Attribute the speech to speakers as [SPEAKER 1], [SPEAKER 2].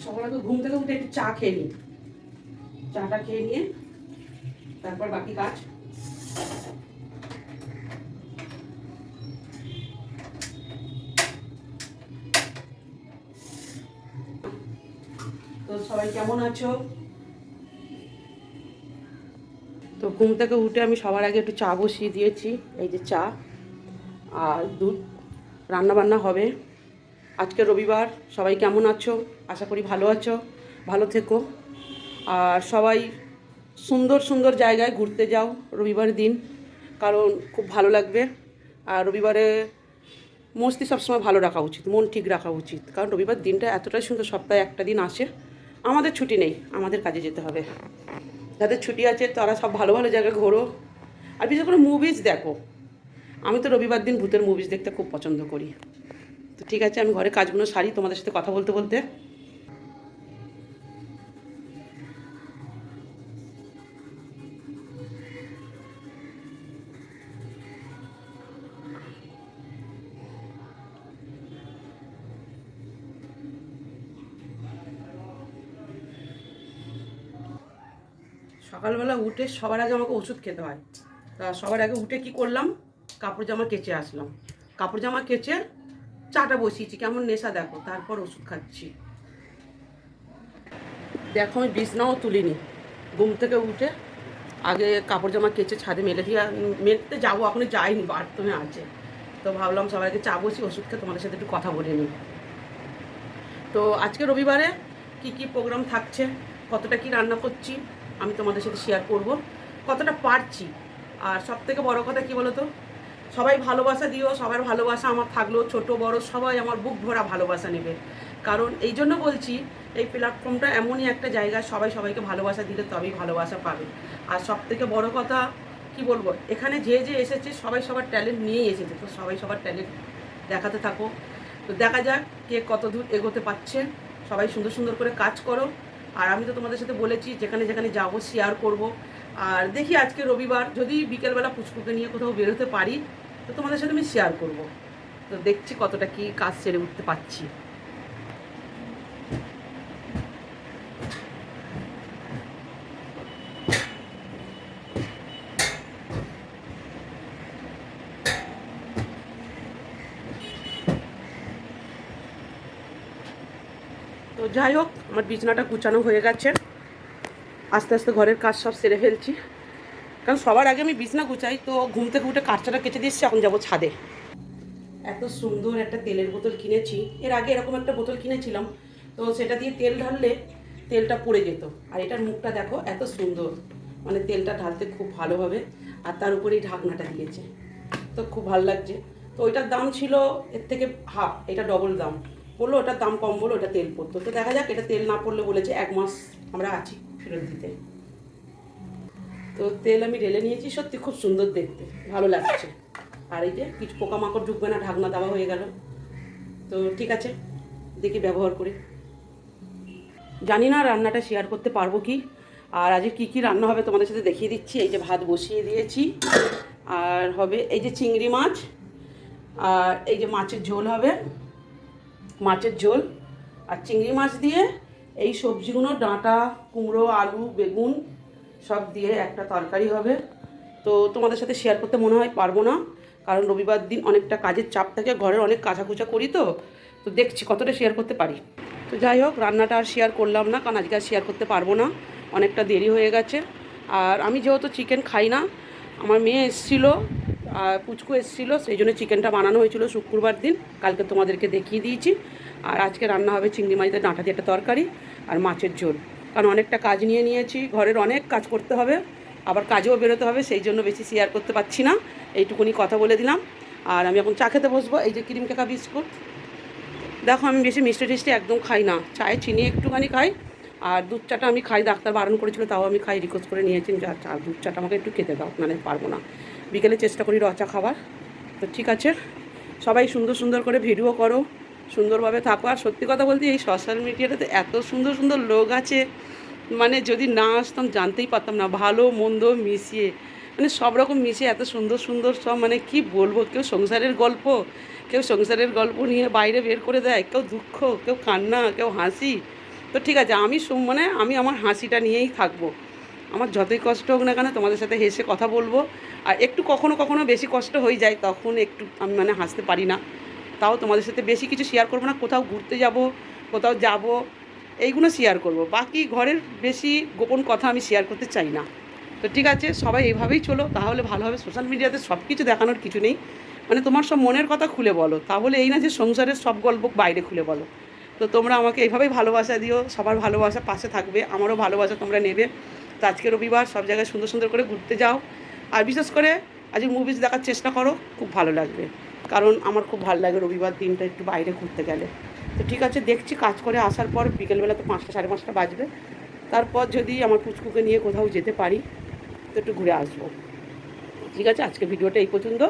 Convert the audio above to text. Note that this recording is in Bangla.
[SPEAKER 1] সকালে তো ঘুম থেকে উঠে একটু চা খেয়ে নিই, চাটা খেয়ে নিয়ে তারপর বাকি কাজ। তো সবাই কেমন আছো? তো ঘুম থেকে উঠে আমি সবার আগে একটু চা বসিয়ে দিয়েছি, এই যে চা আর দুধ। রান্না বান্না হবে। আজকে রবিবার, সবাই কেমন আছো? আশা করি ভালো আছো, ভালো থেকো। আর সবাই সুন্দর সুন্দর জায়গায় ঘুরতে যাও রবিবার দিন, কারণ খুব ভালো লাগবে। আর রবিবারে মস্তি সবসময় ভালো রাখা উচিত, মন ঠিক রাখা উচিত, কারণ রবিবার দিনটা এতটাই সুন্দর। সপ্তাহে একটা দিন আসে, আমাদের ছুটি নেই, আমাদের কাজে যেতে হবে। যাদের ছুটি আছে তারা সব ভালো ভালো জায়গায় ঘোরো, আর বিশেষ করে মুভিজ দেখো। আমি তো রবিবার দিন ভূতের মুভিজ দেখতে খুব পছন্দ করি। তো ঠিক আছে, আমি ঘরে কাজগুলো সারি তোমাদের সাথে কথা বলতে বলতে। সকালবেলা উঠে সবার আগে আমাকে ওষুধ খেতে হয়। তা সবার আগে উঠে কি করলাম, কাপড় জামা কেচে আসলাম। কাপড় জামা কেচে চাটা বসিয়েছি, কেমন নেশা দেখো। তারপর ওষুধ খাচ্ছি। দেখো আমি বিছনাও তুলিনি, ঘুম থেকে উঠে আগে কাপড় জামা কেচে ছাদে মেলে দিয়ে মেলতে যাবো, এখনই যাইনি, বাথরুমে আছে। তো ভাবলাম সবাইকে চা বসি, ওষুধ খেয়ে তোমাদের সাথে একটু কথা বলে নিই। তো আজকে রবিবারে কি কি প্রোগ্রাম থাকছে, কতটা কি রান্না করছি আমি তোমাদের সাথে শেয়ার করব, কতটা পারছি। আর সব থেকে বড়ো কথা কি বলো তো, সবাই ভালোবাসা দিও। সবার ভালোবাসা আমার থাকলেও, ছোট বড় সবাই আমার বুক ভরা ভালোবাসা নেবে। কারণ এই জন্য বলছি, এই প্ল্যাটফর্মটা এমনই একটা জায়গা, সবাই সবাইকে ভালোবাসা দিলে তবেই ভালোবাসা পাবে। আর সব থেকে বড়ো কথা কি বলবো, এখানে যে যে এসেছে সবাই সবার ট্যালেন্ট নিয়েই এসেছে। তো সবাই সবার ট্যালেন্ট দেখাতে থাকো। তো দেখা যাক কে কত দূর এগোতে পারছে। সবাই সুন্দর সুন্দর করে কাজ করো। আর আমি তো তোমাদের সাথে বলেছি যেখানে যেখানে যাবো শেয়ার করব। আর দেখি আজকে রবিবার, যদি বিকেলবেলা পুচকুকে নিয়ে কোথাও বেরোতে পারি তো তোমাদের সাথে আমি শেয়ার করব। তো দেখছি কতটা কি কাজ সেরে উঠতে পারছি। তো যাই হোক, আমার বিছানাটা গুছানো হয়ে গেছে। আস্তে আস্তে ঘরের কাজ সব সেরে ফেলছি, কারণ সবার আগে আমি বিছানা গুছাই। তো ঘুম থেকে উঠে কাঠচাটা কেচে দিচ্ছি, এখন যাবো ছাদে। এত সুন্দর একটা তেলের বোতল কিনেছি, এর আগে এরকম একটা বোতল কিনেছিলাম। তো সেটা দিয়ে তেল ঢাললে তেলটা পড়ে যেত। আর এটার মুখটা দেখো এত সুন্দর, মানে তেলটা ঢালতে খুব ভালো হবে। আর তার উপরে এই ঢাকনাটা দিয়েছে, তো খুব ভালো লাগছে। তো ওইটার দাম ছিল এর থেকে হাফ, এটা ডবল দাম বললো। ওটার দাম কম বললো, ওটা তেল পড়তো। তো দেখা যাক, এটা তেল না পড়লে বলেছে 1 মাস আমরা আছি ফেরত দিতে। তো তেল আমি ঢেলে নিয়েছি, সত্যি খুব সুন্দর দেখতে, ভালো লাগছে। আর এই যে কিছু পোকামাকড় ঢুকবে না, ঢাকনা দেওয়া হয়ে গেল। তো ঠিক আছে, দেখি ব্যবহার করে। জানি না রান্নাটা শেয়ার করতে পারবো কি। আর আজকে কী কী রান্না হবে তোমাদের সাথে দেখিয়ে দিচ্ছি। এই যে ভাত বসিয়ে দিয়েছি, আর হবে এই যে চিংড়ি মাছ, আর এই যে মাছের ঝোল হবে, মাছের ঝোল আর চিংড়ি মাছ দিয়ে এই সবজিগুলো, ডাঁটা, কুমড়ো, আলু, বেগুন সব দিয়ে একটা তরকারি হবে। তো তোমাদের সাথে শেয়ার করতে মনে হয় পারবো না, কারণ রবিবার দিন অনেকটা কাজের চাপ থাকে, ঘরের অনেক কাঁচাকুচা করি। তো তো দেখছি কতটা শেয়ার করতে পারি। তো যাই হোক, রান্নাটা আর শেয়ার করলাম না, কারণ আজকে আর শেয়ার করতে পারবো না, অনেকটা দেরি হয়ে গেছে। আর আমি যেহেতু চিকেন খাই না, আমার মেয়ে এসেছিলো আর পুচকু এসেছিলো, সেই জন্য চিকেনটা বানানো হয়েছিল শুক্রবার দিন, কালকে তোমাদেরকে দেখিয়ে দিয়েছি। আর আজকে রান্না হবে চিংড়ি মাছের ডাঁটা দিয়ে একটা তরকারি আর মাছের ঝোল। কারণ অনেকটা কাজ নিয়ে নিয়েছি, ঘরের অনেক কাজ করতে হবে, আবার কাজেও বেরোতে হবে, সেই জন্য বেশি শেয়ার করতে পারছি না। এইটুকুনি কথা বলে দিলাম। আর আমি এখন চা খেতে বসবো। এই যে ক্রিম কেকা বিস্কুট, দেখো আমি বেশি মিষ্টি টিষ্টি একদম খাই না, চায়ে চিনি একটুখানি খাই। আর দুধ চাটা আমি খাই, ডাক্তার বারণ করেছিল তাও আমি খাই, রিকোয়েস্ট করে নিয়েছি যা চা দুধ চাটা আমাকে একটু খেতে দাও, মানে পারবো না। বিকেলে চেষ্টা করি রচা খাবার। তো ঠিক আছে, সবাই সুন্দর সুন্দর করে ভিডিও করো, সুন্দরভাবে থাকো। আর সত্যি কথা বলতে এই সোশ্যাল মিডিয়াটাতে এত সুন্দর সুন্দর লোক আছে, মানে যদি না আসতাম জানতেই পারতাম না। ভালো মন্দ মিশিয়ে, মানে সব রকম মিশিয়ে এত সুন্দর সুন্দর সব, মানে কি বলবো। কেউ সংসারের গল্প, কেউ সংসারের গল্প নিয়ে বাইরে বের করে দেয়, কেউ দুঃখ, কেউ কান্না, কেউ হাসি, তো ঠিক আছে, মানে আমি আমার হাসিটা নিয়েই থাকবো। আমার যতই কষ্ট হোক না কেন তোমাদের সাথে হেসে কথা বলবো। আর একটু কখনো কখনো বেশি কষ্ট হয়ে যায়, তখন একটু আমি মানে হাসতে পারি না। তাও তোমাদের সাথে বেশি কিছু শেয়ার করবো না। কোথাও ঘুরতে যাব, কোথাও যাব, এইগুলো শেয়ার করব। বাকি ঘরের বেশি গোপন কথা আমি শেয়ার করতে চাই না। তো ঠিক আছে, সবাই এইভাবেই চলো, তাহলে ভালো হবে। সোশ্যাল মিডিয়াতে সব কিছু দেখানোর কিছু নেই, মানে তোমার সব মনের কথা খুলে বলো, তাহলে এই না যে সংসারের সব গল্প বাইরে খুলে বলো। তো তোমরা আমাকে এইভাবেই ভালোবাসা দিও, সবার ভালোবাসা পাশে থাকবে, আমারও ভালোবাসা তোমরা নেবে। তো আজকে রবিবার, সব জায়গায় সুন্দর সুন্দর করে ঘুরতে যাও। আর বিশেষ করে আজকে মুভিজ দেখার চেষ্টা করো, খুব ভালো লাগবে। কারণ আমার খুব ভালো লাগে রবিবার দিনটা একটু বাইরে ঘুরতে গেলে। তো ঠিক আছে, দেখছি কাজ করে আসার পর বিকেলবেলা তো 5টা 5:30 বাজবে, তারপর যদি আমার পুচকুকে নিয়ে কোথাও যেতে পারি তো একটু ঘুরে আসবো। ঠিক আছে, আজকে ভিডিওটা এই পর্যন্ত।